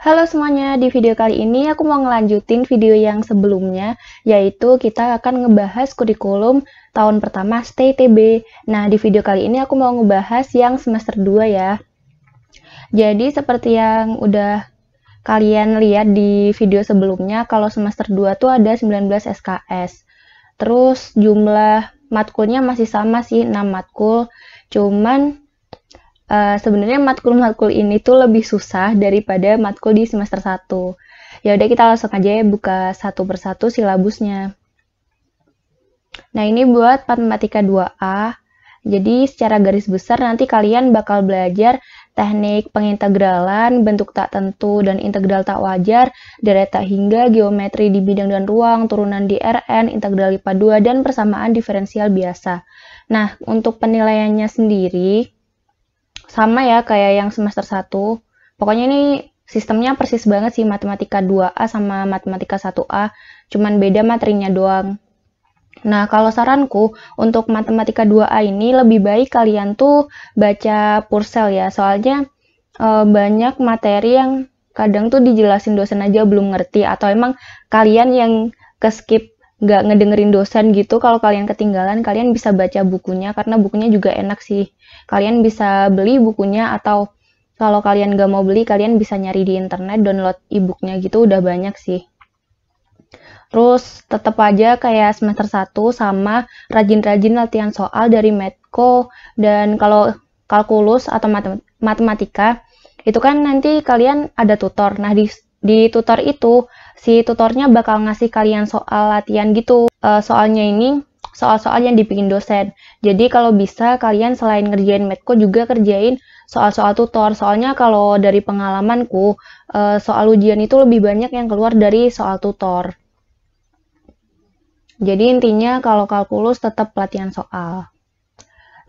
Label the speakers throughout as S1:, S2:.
S1: Halo semuanya, di video kali ini aku mau ngelanjutin video yang sebelumnya, yaitu kita akan ngebahas kurikulum tahun pertama STAY TB. Nah, di video kali ini aku mau ngebahas yang semester 2 ya. Jadi seperti yang udah kalian lihat di video sebelumnya, kalau semester 2 tuh ada 19 SKS. Terus jumlah matkulnya masih sama sih, 6 matkul. Cuman sebenarnya matkul-matkul ini tuh lebih susah daripada matkul di semester 1. Ya udah kita langsung aja ya buka satu persatu silabusnya. Nah, ini buat matematika 2A. Jadi secara garis besar nanti kalian bakal belajar teknik pengintegralan, bentuk tak tentu dan integral tak wajar, deret tak hingga, geometri di bidang dan ruang, turunan di Rn, integral IPA 2 dan persamaan diferensial biasa. Nah, untuk penilaiannya sendiri sama ya kayak yang semester 1. Pokoknya ini sistemnya persis banget sih matematika 2A sama matematika 1A, cuman beda materinya doang. Nah, kalau saranku untuk matematika 2A ini lebih baik kalian tuh baca Purcell ya, soalnya banyak materi yang kadang tuh dijelasin dosen aja belum ngerti, atau emang kalian yang ke-skip nggak ngedengerin dosen gitu. Kalau kalian ketinggalan, kalian bisa baca bukunya, karena bukunya juga enak sih. Kalian bisa beli bukunya, atau kalau kalian nggak mau beli, kalian bisa nyari di internet, download e-booknya gitu, udah banyak sih. Terus tetap aja kayak semester 1 sama rajin-rajin latihan soal dari Medco. Dan kalau kalkulus atau matematika, itu kan nanti kalian ada tutor. Nah, di tutor itu, si tutornya bakal ngasih kalian soal latihan gitu. Soalnya ini soal-soal yang dibikin dosen. Jadi kalau bisa kalian selain ngerjain Medco juga kerjain soal-soal tutor. Soalnya kalau dari pengalamanku, soal ujian itu lebih banyak yang keluar dari soal tutor. Jadi intinya kalau kalkulus tetap latihan soal.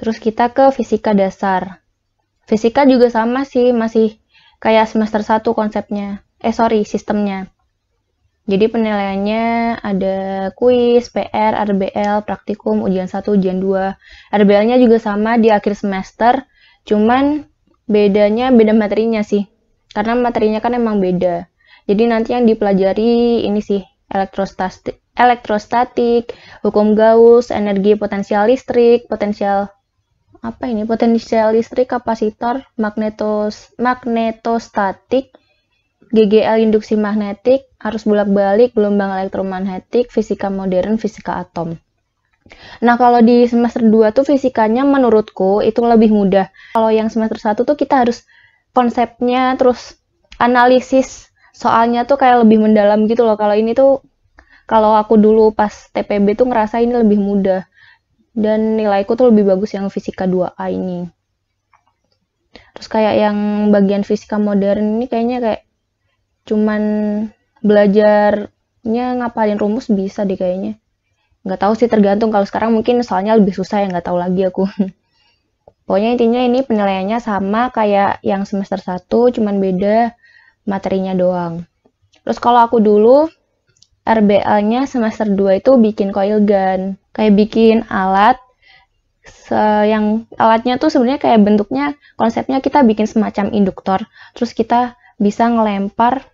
S1: Terus kita ke fisika dasar. Fisika juga sama sih, masih kayak semester 1 konsepnya. Sistemnya. Jadi penilaiannya ada kuis, PR, RBL, praktikum, ujian 1, ujian 2. RBL-nya juga sama di akhir semester, cuman beda materinya sih. Karena materinya kan emang beda. Jadi nanti yang dipelajari ini sih, elektrostatik, hukum Gauss, energi potensial listrik, potensial listrik, kapasitor, magnetostatik, GGL induksi magnetik, arus bolak-balik, gelombang elektromagnetik, fisika modern, fisika atom. Nah, kalau di semester 2 tuh fisikanya menurutku itu lebih mudah. Kalau yang semester 1 tuh kita harus konsepnya, terus analisis soalnya tuh kayak lebih mendalam gitu loh. Kalau ini tuh, kalau aku dulu pas TPB tuh ngerasa ini lebih mudah. Dan nilaiku tuh lebih bagus yang fisika 2A ini. Terus kayak yang bagian fisika modern ini kayaknya kayak cuman belajarnya ngapalin rumus bisa deh kayaknya. Nggak tahu sih, tergantung. Kalau sekarang mungkin soalnya lebih susah ya, nggak tahu lagi aku. Pokoknya intinya ini penilaiannya sama kayak yang semester 1, cuman beda materinya doang. Terus kalau aku dulu, RBL-nya semester 2 itu bikin coil gun. Kayak bikin alat, yang alatnya tuh sebenarnya kayak bentuknya, konsepnya kita bikin semacam induktor. Terus kita bisa ngelempar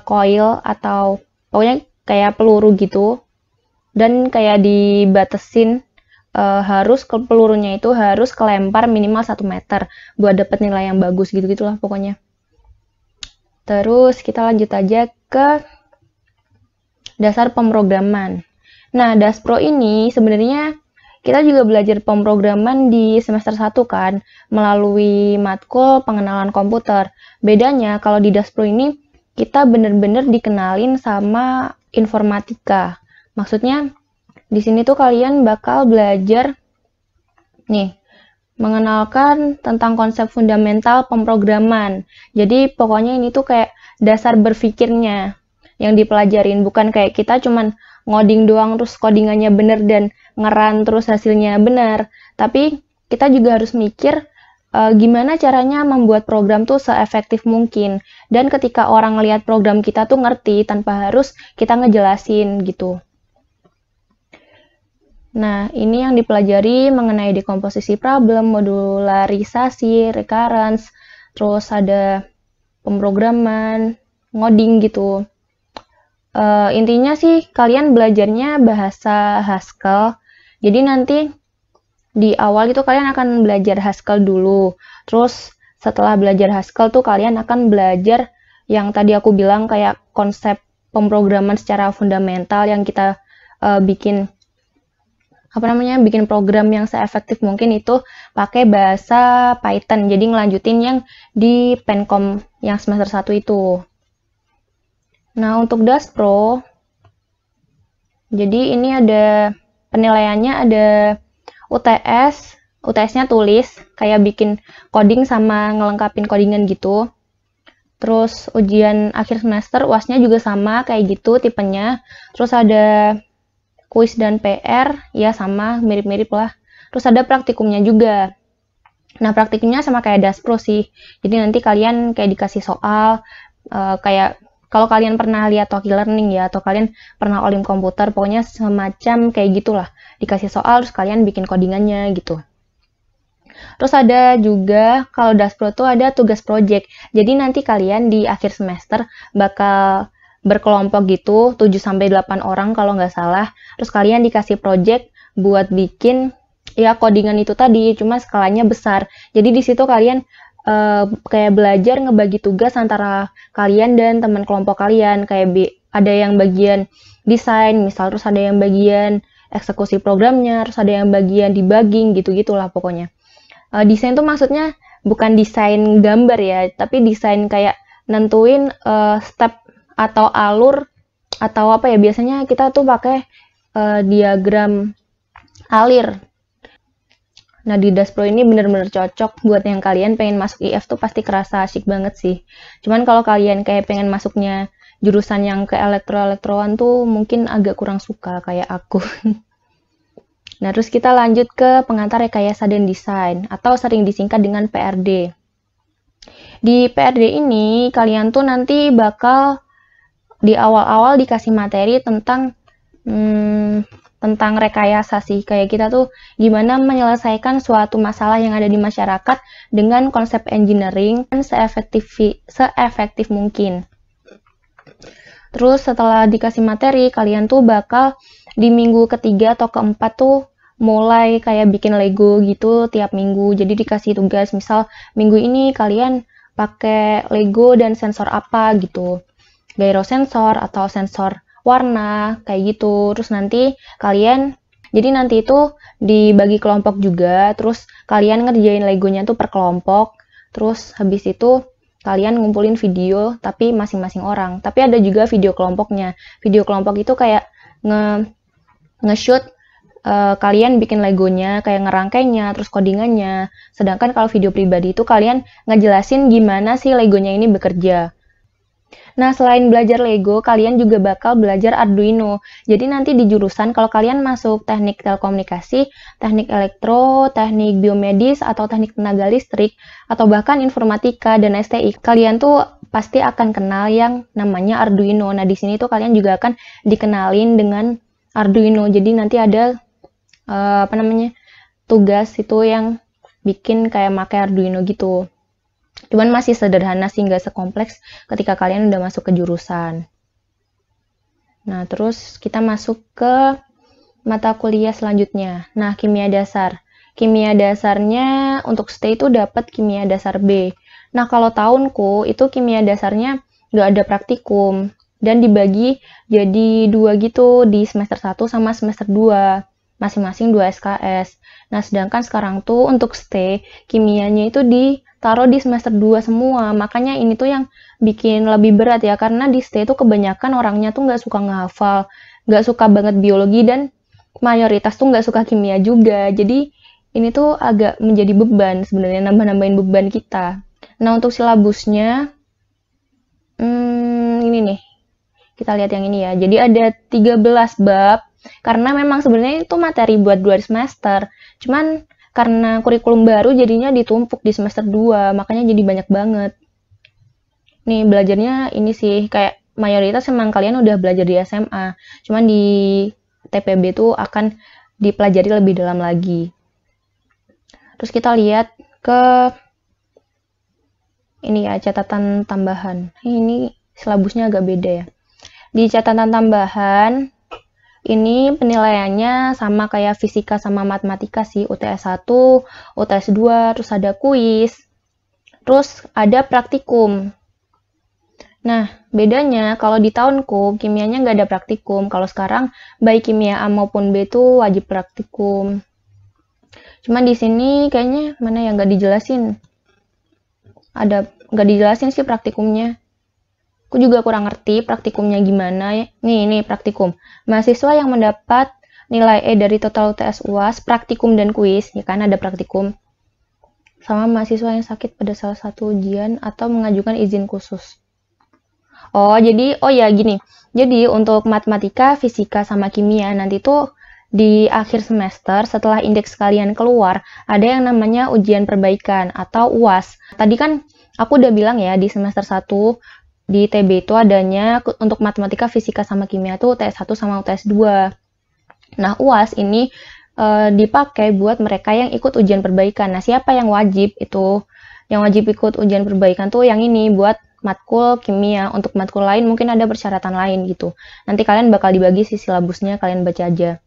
S1: coil atau pokoknya kayak peluru gitu. Dan kayak dibatesin, pelurunya itu harus kelempar minimal 1 meter buat dapet nilai yang bagus gitu-gitulah pokoknya. Terus kita lanjut aja ke dasar pemrograman. Nah, Daspro ini sebenarnya kita juga belajar pemrograman di semester 1 kan, melalui matkul pengenalan komputer. Bedanya kalau di Daspro ini kita bener-bener dikenalin sama informatika. Maksudnya di sini tuh kalian bakal belajar nih, mengenalkan tentang konsep fundamental pemrograman. Jadi pokoknya ini tuh kayak dasar berpikirnya yang dipelajarin, bukan kayak kita cuman ngoding doang terus codingannya bener dan ngeran terus hasilnya benar. Tapi kita juga harus mikir gimana caranya membuat program tuh seefektif mungkin. Dan ketika orang ngelihat program kita tuh ngerti tanpa harus kita ngejelasin gitu. Nah, ini yang dipelajari mengenai dekomposisi problem, modularisasi, recurrence, terus ada pemrograman, ngoding gitu. Intinya sih kalian belajarnya bahasa Haskell. Jadi nanti di awal itu kalian akan belajar Haskell dulu. Terus setelah belajar Haskell tuh kalian akan belajar yang tadi aku bilang kayak konsep pemrograman secara fundamental yang kita bikin program yang seefektif mungkin itu pakai bahasa Python. Jadi ngelanjutin yang di Pencom yang semester 1 itu. Nah, untuk DAS Pro, jadi ini ada penilaiannya, ada UTS-nya tulis, kayak bikin coding sama ngelengkapin codingan gitu. Terus ujian akhir semester, UAS-nya juga sama, kayak gitu tipenya. Terus ada kuis dan PR, ya sama, mirip-mirip lah. Terus ada praktikumnya juga. Nah, praktikumnya sama kayak DAS Pro sih. Jadi nanti kalian kayak dikasih soal, kayak kalau kalian pernah lihat Toki Learning ya, atau kalian pernah olim komputer, pokoknya semacam kayak gitulah. Dikasih soal, terus kalian bikin codingannya gitu. Terus ada juga, kalau DAS Pro tuh ada tugas project. Jadi nanti kalian di akhir semester bakal berkelompok gitu, 7-8 orang kalau nggak salah. Terus kalian dikasih project buat bikin ya codingan itu tadi, cuma skalanya besar. Jadi di situ kalian kayak belajar ngebagi tugas antara kalian dan teman kelompok kalian. Kayak ada yang bagian desain, misal, terus ada yang bagian eksekusi programnya, terus ada yang bagian debugging, gitu-gitulah pokoknya. Desain tuh maksudnya bukan desain gambar ya, tapi desain kayak nentuin step atau alur atau apa ya, biasanya kita tuh pakai diagram alir. Nah, di DAS Pro ini bener-bener cocok buat yang kalian pengen masuk IF tuh, pasti kerasa asik banget sih. Cuman kalau kalian kayak pengen masuknya jurusan yang ke elektro-elektroan tuh mungkin agak kurang suka kayak aku. Nah, terus kita lanjut ke pengantar rekayasa dan desain, atau sering disingkat dengan PRD. Di PRD ini, kalian tuh nanti bakal di awal-awal dikasih materi tentang rekayasa sih. Kayak kita tuh gimana menyelesaikan suatu masalah yang ada di masyarakat dengan konsep engineering dan seefektif mungkin. Terus setelah dikasih materi, kalian tuh bakal di minggu ketiga atau keempat tuh mulai kayak bikin Lego gitu tiap minggu. Jadi dikasih tugas, misal minggu ini kalian pakai Lego dan sensor apa gitu. Gyrosensor atau sensor warna, kayak gitu. Terus nanti jadi nanti itu dibagi kelompok juga, terus kalian ngerjain Legonya tuh per kelompok. Terus habis itu kalian ngumpulin video, tapi masing-masing orang. Tapi ada juga video kelompoknya. Video kelompok itu kayak nge-shoot kalian bikin Legonya, kayak ngerangkainya, terus codingannya. Sedangkan kalau video pribadi itu kalian ngejelasin gimana sih Legonya ini bekerja. Nah, selain belajar Lego, kalian juga bakal belajar Arduino. Jadi nanti di jurusan, kalau kalian masuk teknik telekomunikasi, teknik elektro, teknik biomedis, atau teknik tenaga listrik, atau bahkan informatika dan STI, kalian tuh pasti akan kenal yang namanya Arduino. Nah, di sini tuh kalian juga akan dikenalin dengan Arduino. Jadi nanti ada tugas itu yang bikin kayak pakai Arduino gitu. Cuman masih sederhana sih, nggak sekompleks ketika kalian udah masuk ke jurusan. Nah, terus kita masuk ke mata kuliah selanjutnya. Nah, kimia dasar. Kimia dasarnya untuk stay itu dapat kimia dasar B. Nah, kalau tahunku itu kimia dasarnya nggak ada praktikum. Dan dibagi jadi 2 gitu, di semester 1 sama semester 2. Masing-masing 2 SKS. Nah, sedangkan sekarang tuh untuk stay, kimianya itu ditaruh di semester 2 semua. Makanya ini tuh yang bikin lebih berat ya, karena di stay tuh kebanyakan orangnya tuh nggak suka ngehafal, nggak suka banget biologi, dan mayoritas tuh nggak suka kimia juga. Jadi ini tuh agak menjadi beban sebenarnya, nambah-nambahin beban kita. Nah, untuk silabusnya, ini nih, kita lihat yang ini ya. Jadi ada 13 bab, karena memang sebenarnya itu materi buat 2 semester. Cuman karena kurikulum baru jadinya ditumpuk di semester 2, makanya jadi banyak banget. Nih, belajarnya ini sih, kayak mayoritas memang kalian udah belajar di SMA. Cuman di TPB tuh akan dipelajari lebih dalam lagi. Terus kita lihat ke Ini ya catatan tambahan. Ini silabusnya agak beda ya. Di catatan tambahan ini penilaiannya sama kayak fisika sama matematika sih, UTS 1, UTS 2, terus ada kuis, terus ada praktikum. Nah, bedanya kalau di tahunku, kimianya nggak ada praktikum. Kalau sekarang, baik kimia A maupun B itu wajib praktikum. Cuman di sini kayaknya mana yang nggak dijelasin. Nggak dijelasin sih praktikumnya. Aku juga kurang ngerti praktikumnya gimana ya. Nih praktikum. Mahasiswa yang mendapat nilai E dari total UTS UAS, praktikum dan kuis, ya kan ada praktikum. Sama mahasiswa yang sakit pada salah satu ujian atau mengajukan izin khusus. Oh ya gini. Jadi untuk matematika, fisika, sama kimia nanti tuh di akhir semester setelah indeks kalian keluar, ada yang namanya ujian perbaikan atau UAS. Tadi kan aku udah bilang ya di semester 1 di TB itu adanya untuk matematika, fisika, sama kimia tuh UTS 1 sama UTS 2. Nah, UAS ini dipakai buat mereka yang ikut ujian perbaikan. Nah, siapa yang wajib itu? Yang wajib ikut ujian perbaikan tuh yang ini buat matkul kimia. Untuk matkul lain mungkin ada persyaratan lain gitu. Nanti kalian bakal dibagi sih silabusnya, kalian baca aja.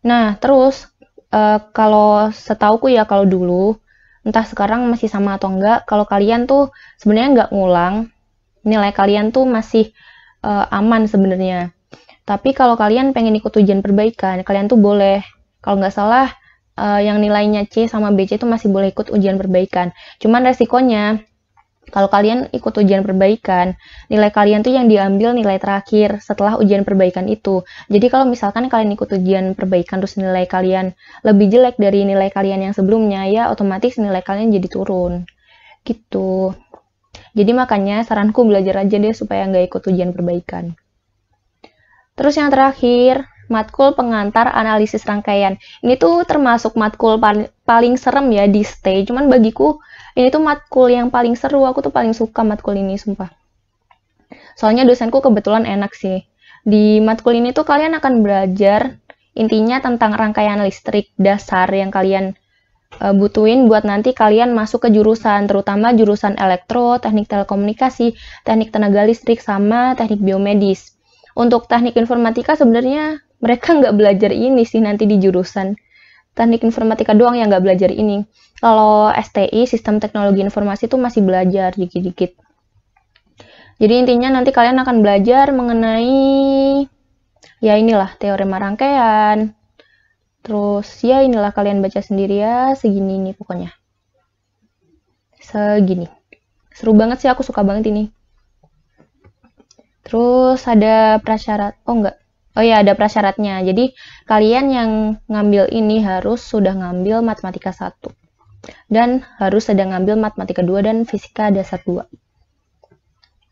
S1: Nah, terus kalau setauku ya kalau dulu, entah sekarang masih sama atau enggak, kalau kalian tuh sebenarnya nggak ngulang, nilai kalian tuh masih aman sebenarnya. Tapi kalau kalian pengen ikut ujian perbaikan, kalian tuh boleh. Kalau nggak salah, yang nilainya C sama BC itu masih boleh ikut ujian perbaikan. Cuman resikonya, kalau kalian ikut ujian perbaikan, nilai kalian tuh yang diambil nilai terakhir setelah ujian perbaikan itu. Jadi kalau misalkan kalian ikut ujian perbaikan terus nilai kalian lebih jelek dari nilai kalian yang sebelumnya, ya otomatis nilai kalian jadi turun. Gitu. Jadi makanya saranku belajar aja deh supaya nggak ikut ujian perbaikan. Terus yang terakhir, matkul pengantar analisis rangkaian. Ini tuh termasuk matkul paling serem ya di STAY. Cuman bagiku ini tuh matkul yang paling seru. Aku tuh paling suka matkul ini, sumpah. Soalnya dosenku kebetulan enak sih. Di matkul ini tuh kalian akan belajar intinya tentang rangkaian listrik dasar yang kalian butuhin buat nanti kalian masuk ke jurusan, terutama jurusan elektro, teknik telekomunikasi, teknik tenaga listrik, sama teknik biomedis. Untuk teknik informatika sebenarnya mereka nggak belajar ini sih nanti di jurusan. Teknik informatika doang yang nggak belajar ini. Kalau STI, Sistem Teknologi Informasi itu masih belajar dikit-dikit. Jadi intinya nanti kalian akan belajar mengenai ya inilah teorema rangkaian. Terus ya inilah kalian baca sendiri ya, segini nih pokoknya. Segini. Seru banget sih, aku suka banget ini. Terus ada prasyarat. Oh ya, ada prasyaratnya. Jadi kalian yang ngambil ini harus sudah ngambil matematika 1. Dan harus sedang ngambil matematika 2 dan fisika dasar 2.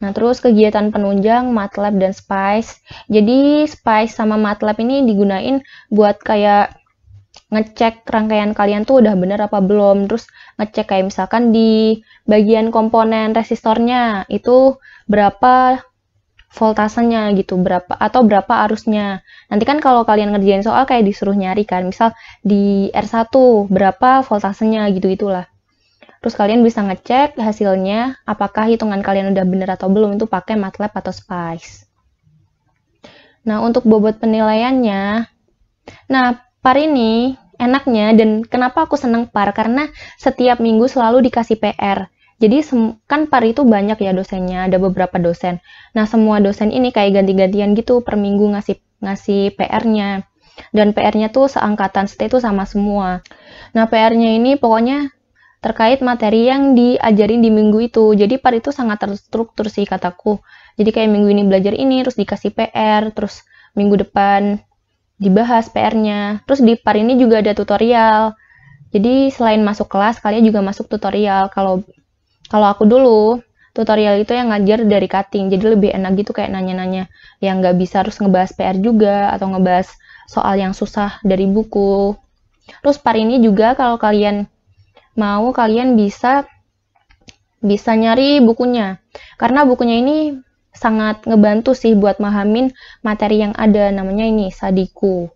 S1: Nah, terus kegiatan penunjang, MATLAB dan SPICE. Jadi SPICE sama MATLAB ini digunain buat kayak ngecek rangkaian kalian tuh udah bener apa belum. Terus ngecek kayak misalkan di bagian komponen resistornya itu berapa voltasenya gitu, berapa arusnya. Nanti kan kalau kalian ngerjain soal kayak disuruh nyari kan, misal di R1 berapa voltasenya gitu-gitulah. Terus kalian bisa ngecek hasilnya apakah hitungan kalian udah bener atau belum, itu pakai MATLAB atau SPICE. Nah, untuk bobot penilaiannya, nah PAR ini enaknya, dan kenapa aku seneng PAR, karena setiap minggu selalu dikasih PR. Jadi kan PAR itu banyak ya dosennya, ada beberapa dosen. Nah, semua dosen ini kayak ganti-gantian gitu per minggu ngasih PR-nya. Dan PR-nya tuh seangkatan STAY itu sama semua. Nah, PR-nya ini pokoknya terkait materi yang diajarin di minggu itu. Jadi PAR itu sangat terstruktur sih kataku. Jadi kayak minggu ini belajar ini, terus dikasih PR, terus minggu depan dibahas PR-nya. Terus di PAR ini juga ada tutorial. Jadi selain masuk kelas, kalian juga masuk tutorial. Kalau aku dulu, tutorial itu yang ngajar dari cutting, jadi lebih enak gitu kayak nanya-nanya. Yang nggak bisa harus ngebahas PR juga, atau ngebahas soal yang susah dari buku. Terus PAR ini juga kalau kalian mau, kalian bisa nyari bukunya. Karena bukunya ini sangat ngebantu sih buat mahamin materi yang ada, namanya ini Sadiku.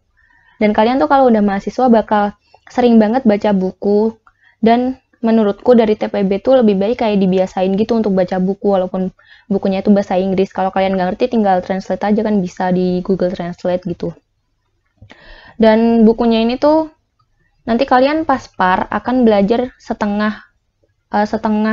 S1: Dan kalian tuh kalau udah mahasiswa bakal sering banget baca buku, dan menurutku dari TPB tuh lebih baik kayak dibiasain gitu untuk baca buku, walaupun bukunya itu bahasa Inggris. Kalau kalian nggak ngerti tinggal translate aja kan, bisa di Google Translate gitu. Dan bukunya ini tuh nanti kalian pas par akan belajar setengah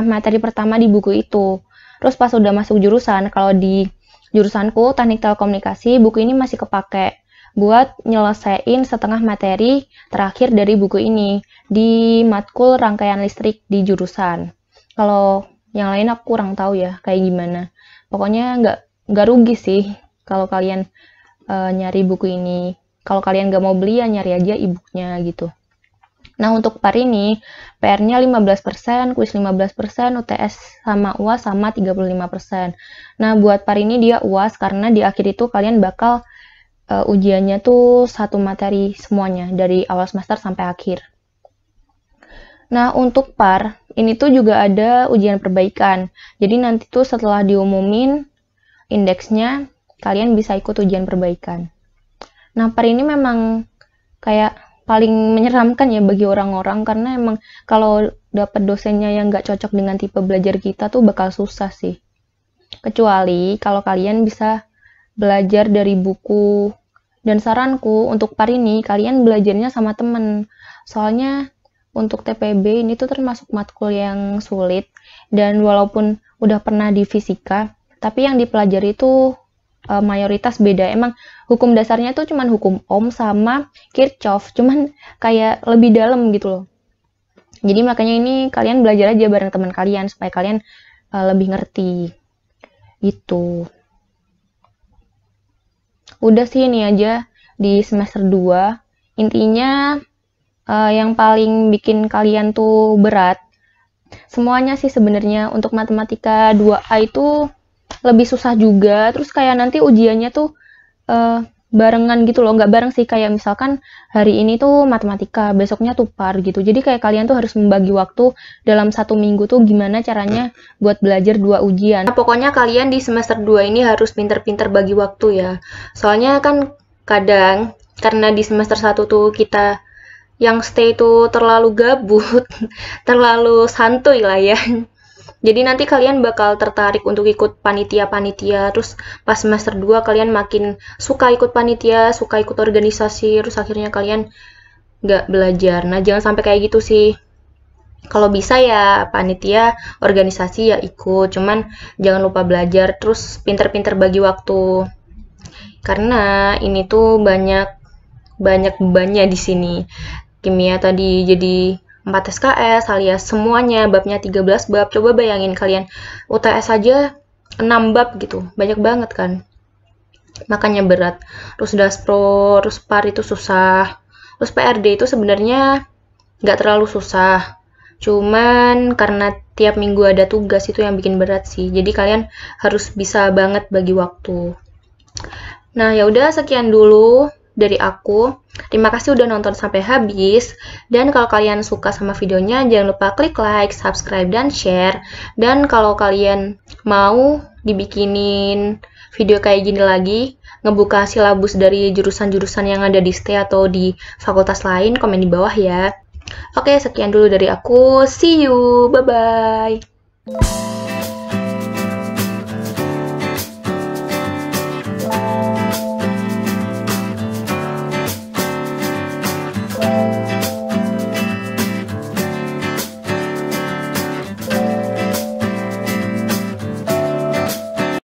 S1: materi pertama di buku itu. Terus pas udah masuk jurusan, kalau di jurusanku teknik telekomunikasi, buku ini masih kepake buat nyelesain setengah materi terakhir dari buku ini di matkul rangkaian listrik di jurusan. Kalau yang lain aku kurang tahu ya kayak gimana. Pokoknya nggak rugi sih kalau kalian nyari buku ini. Kalau kalian nggak mau beli ya nyari aja e-booknya gitu. Nah, untuk par ini PR-nya 15%, kuis 15%, UTS sama UAS sama 35%. Nah, buat par ini dia UAS karena di akhir itu kalian bakal ujiannya tuh satu materi semuanya dari awal semester sampai akhir. Nah, untuk par ini tuh juga ada ujian perbaikan. Jadi nanti tuh setelah diumumin indeksnya, kalian bisa ikut ujian perbaikan. Nah, par ini memang kayak paling menyeramkan ya bagi orang-orang, karena emang kalau dapat dosennya yang nggak cocok dengan tipe belajar kita tuh bakal susah sih. Kecuali kalau kalian bisa belajar dari buku. Dan saranku untuk par ini kalian belajarnya sama temen. Soalnya untuk TPB ini tuh termasuk matkul yang sulit, dan walaupun udah pernah di fisika, tapi yang dipelajari itu mayoritas beda. Emang hukum dasarnya tuh cuman hukum Ohm sama Kirchhoff, cuman kayak lebih dalam gitu loh. Jadi makanya ini kalian belajar aja bareng teman kalian supaya kalian lebih ngerti gitu. Udah sih ini aja di semester 2. Intinya yang paling bikin kalian tuh berat, semuanya sih sebenarnya. Untuk matematika 2A itu lebih susah juga. Terus kayak nanti ujiannya tuh barengan gitu loh. Nggak bareng sih, kayak misalkan hari ini tuh matematika, besoknya tuh par gitu. Jadi kayak kalian tuh harus membagi waktu dalam 1 minggu tuh gimana caranya buat belajar 2 ujian. Nah, pokoknya kalian di semester 2 ini harus pinter-pinter bagi waktu ya. Soalnya kan kadang karena di semester 1 tuh kita yang stay tuh terlalu gabut, terlalu santuy lah ya. Jadi nanti kalian bakal tertarik untuk ikut panitia-panitia, terus pas semester 2 kalian makin suka ikut panitia, suka ikut organisasi, terus akhirnya kalian nggak belajar. Nah, jangan sampai kayak gitu sih. Kalau bisa ya panitia, organisasi ya ikut, cuman jangan lupa belajar, terus pinter-pinter bagi waktu. Karena ini tuh banyak bebannya di sini. Kimia tadi jadi 4 SKS alias semuanya babnya 13 bab. Coba bayangin kalian UTS aja 6 bab gitu. Banyak banget kan. Makanya berat. Terus daspro, terus par itu susah. Terus PRD itu sebenarnya nggak terlalu susah. Cuman karena tiap minggu ada tugas itu yang bikin berat sih. Jadi kalian harus bisa banget bagi waktu. Nah, ya udah sekian dulu dari aku. Terima kasih udah nonton sampai habis. Dan kalau kalian suka sama videonya, jangan lupa klik like, subscribe, dan share. Dan kalau kalian mau dibikinin video kayak gini lagi, ngebuka silabus dari jurusan-jurusan yang ada di STE atau di fakultas lain, komen di bawah ya. Oke, sekian dulu dari aku. See you. Bye-bye.